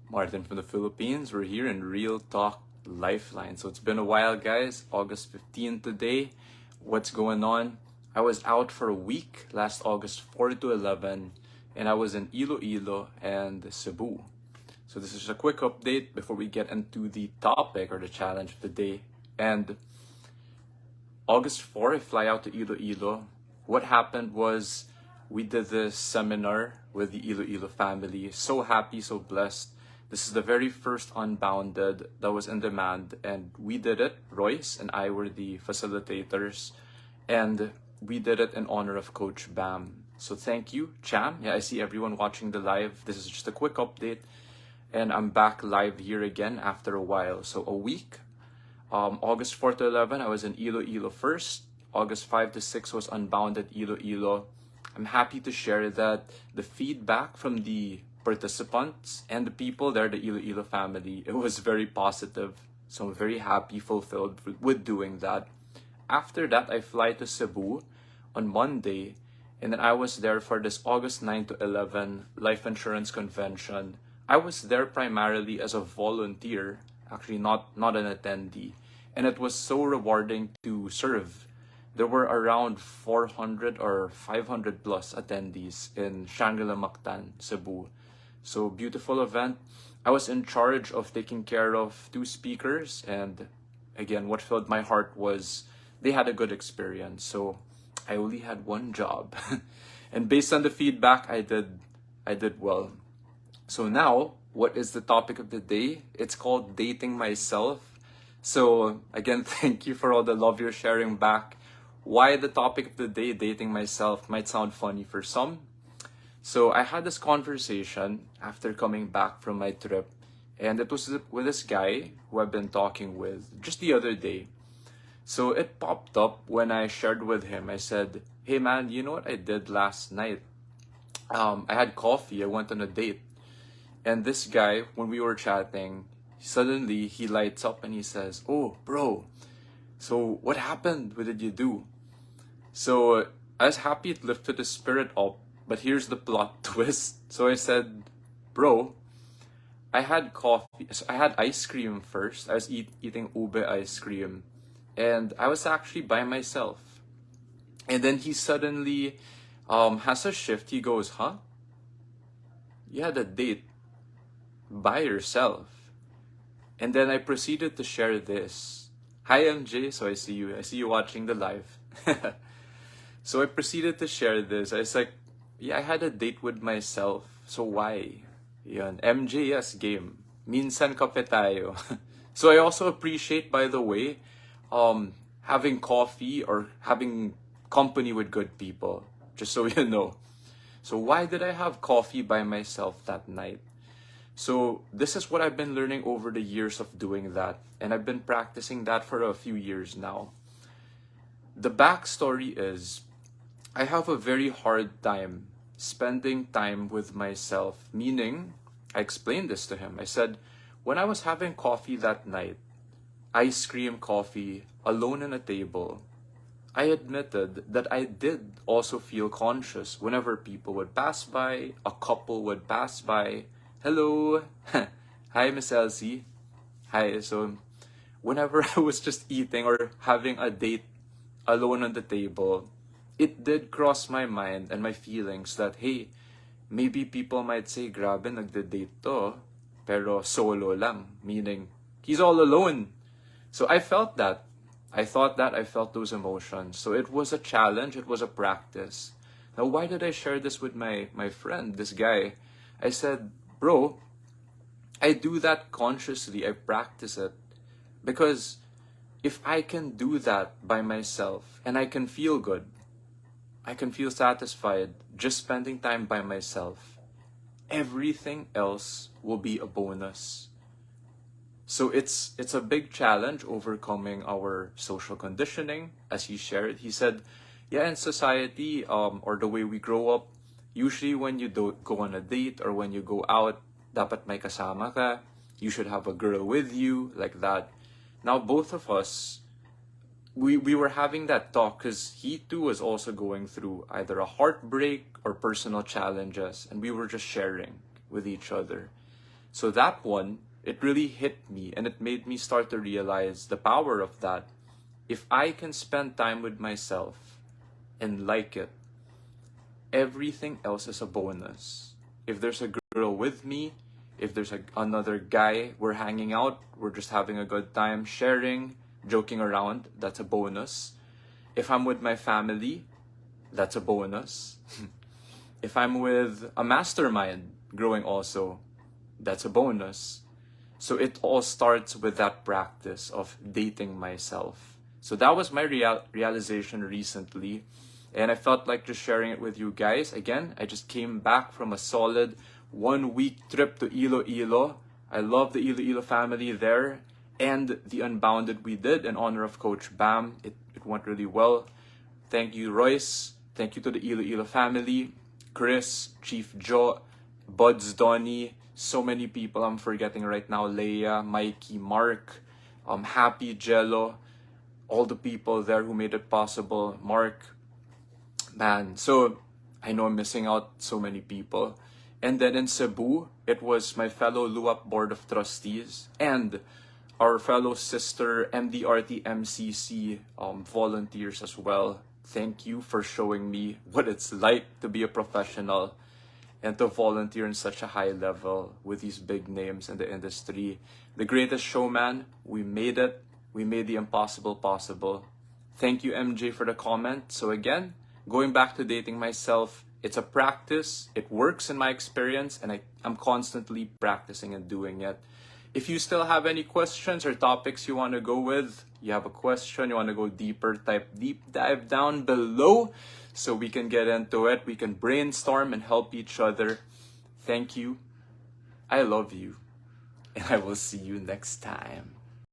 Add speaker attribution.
Speaker 1: Martin from the Philippines. We're here in Real Talk Lifeline. So it's been a while, guys. August 15th today. What's going on? I was out for a week last August 4 to 11, and I was in Iloilo and Cebu. So this is a quick update before we get into the topic or the challenge of the day. And August 4, I fly out to Iloilo. What happened was we did this seminar with the Iloilo family. So happy, so blessed. This is the very first Unbounded that was in demand, and we did it. Royce and I were the facilitators, and we did it in honor of Coach Bam. So thank you, Cham. Yeah, I see everyone watching the live. This is just a quick update, and I'm back live here again after a while. So a week. August 4 to 11, I was in Iloilo first. August 5 to 6 was Unbounded Iloilo. I'm happy to share that the feedback from the participants and the people there, the Iloilo family, it was very positive. So I'm very happy, fulfilled with doing that. After that, I fly to Cebu on Monday, and then I was there for this August 9 to 11 life insurance convention. I was there primarily as a volunteer, actually not an attendee, and it was so rewarding to serve. There were around 400 or 500 plus attendees in Shangri-La Mactan, Cebu. So beautiful event. I was in charge of taking care of two speakers, and again, what filled my heart was they had a good experience. So I only had one job. And based on the feedback, I did well. So now, what is the topic of the day? It's called Dating Myself. So again, thank you for all the love you're sharing back. Why the topic of the day, dating myself, might sound funny for some. So I had this conversation after coming back from my trip, and it was with this guy who I've been talking with just the other day. So it popped up when I shared with him. I said, "Hey man, you know what I did last night? I had coffee, I went on a date." And this guy, when we were chatting, suddenly he lights up and he says, "Oh, bro, so what happened? What did you do?" So I was happy it lifted his spirit up, but here's the plot twist. So I said, "Bro, I had coffee. So I had ice cream first. I was eating ube ice cream, and I was actually by myself." And then he suddenly has a shift. He goes, "Huh? You had a date by yourself?" And then I proceeded to share this. "Hi MJ, so I see you. I see you watching the live." So I proceeded to share this. I was like, "Yeah, I had a date with myself. So why?" Yun. MJ, yes, game. Minsan kape tayo. So I also appreciate, by the way, having coffee or having company with good people. Just so you know. So why did I have coffee by myself that night? So this is what I've been learning over the years of doing that. And I've been practicing that for a few years now. The backstory is, I have a very hard time spending time with myself, meaning, I explained this to him. I said, when I was having coffee that night, ice cream coffee, alone on a table, I admitted that I did also feel conscious whenever people would pass by, a couple would pass by. "Hello." "Hi, Miss Elsie." "Hi." So whenever I was just eating or having a date alone on the table, it did cross my mind and my feelings that, hey, maybe people might say, "Grabe, nagde-date to, pero solo lang," meaning he's all alone. So I felt that. I thought that. I felt those emotions. So it was a challenge. It was a practice. Now, why did I share this with my friend, this guy? I said, "Bro, I do that consciously. I practice it. Because if I can do that by myself and I can feel good, I can feel satisfied just spending time by myself, everything else will be a bonus." So it's a big challenge overcoming our social conditioning, as he shared. He said, yeah, in society, or the way we grow up, usually when you don't go on a date or when you go out, dapat may kasama ka. You should have a girl with you, like that. Now both of us, we were having that talk because he too was also going through either a heartbreak or personal challenges, and we were just sharing with each other. So that one, it really hit me, and it made me start to realize the power of that. If I can spend time with myself and like it, everything else is a bonus. If there's a girl with me, if there's another guy, we're hanging out, we're just having a good time, sharing, joking around, that's a bonus. If I'm with my family, that's a bonus. If I'm with a mastermind growing also, that's a bonus. So it all starts with that practice of dating myself. So that was my realization recently. And I felt like just sharing it with you guys. Again, I just came back from a solid 1-week trip to Iloilo. I love the Iloilo family there and the Unbounded we did in honor of Coach Bam. It went really well. Thank you, Royce. Thank you to the Iloilo family. Chris, Chief Joe, Buds Donnie, so many people I'm forgetting right now. Leia, Mikey, Mark, Happy, Jello, all the people there who made it possible. Mark, man, so I know I'm missing out so many people. And then in Cebu, it was my fellow LUAP Board of Trustees and our fellow sister MDRT MCC volunteers as well. Thank you for showing me what it's like to be a professional and to volunteer in such a high level with these big names in the industry. The Greatest Showman, we made it. We made the impossible possible. Thank you, MJ, for the comment. So again, going back to dating myself, it's a practice. It works in my experience, and I'm constantly practicing and doing it. If you still have any questions or topics you want to go with, you have a question, you want to go deeper, type deep dive down below so we can get into it. We can brainstorm and help each other. Thank you. I love you. And I will see you next time.